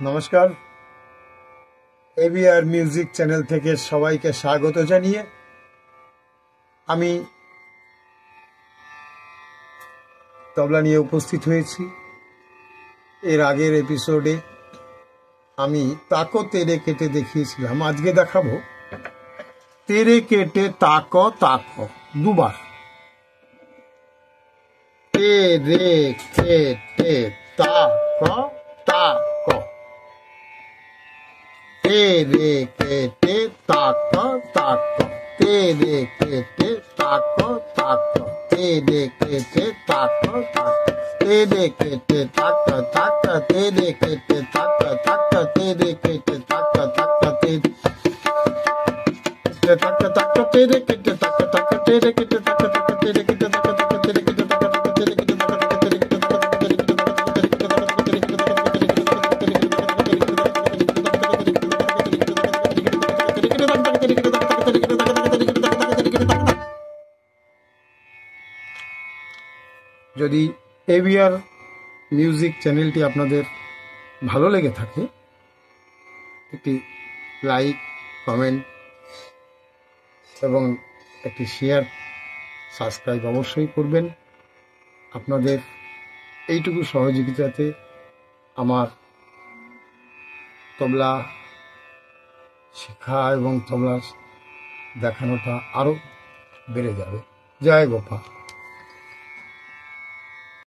নমস্কার, ABR music channel থেকে সবাইকে স্বাগত জানিয়ে আমি তবলা নিয়ে উপস্থিত হয়েছি। এর আগের এপিসোডে আমি তাকো তেরে কেটে দেখিয়েছিলাম। আজকে দেখাবো তেরে কেটে তাকো তাকো দুবার। তেরে কেটে তাকো তাকো, তেরে কেটে তাকো তাকো, তেরে কেটে তাকো তাকো, তেরে কেটে তাকো তাকো, তেরে কেটে তাকো তাকো, তেরে কেটে তাকো তাকো, তেরে কেটে তাকো তাকো, তেরে তাকো তাকো, তেরে কেটে তাকো তাকো, তেরে কেটে তাকো তাকো, তেরে কেটে তাকো তাকো, তেরে কেটে তাকো তাকো, তেরে কেটে তাকো তাকো, তেরে কেটে তাকো তাকো, তেরে কেটে তাকো তাকো, তেরে কেটে তাকো তাকো, তেরে কেটে তাকো তাকো, তেরে কেটে তাকো তাকো, তেরে কেটে তাকো তাকো, তেরে কেটে তাকো তাকো। যদি এবিআর মিউজিক চ্যানেলটি আপনাদের ভালো লেগে থাকে, একটি লাইক, কমেন্ট এবং একটি শেয়ার, সাবস্ক্রাইব অবশ্যই করবেন। আপনাদের এইটুকু সহযোগিতাতে আমার তবলা শেখা এবং তবলা দেখানোটা আরও বেড়ে যাবে। জয় গোপাল।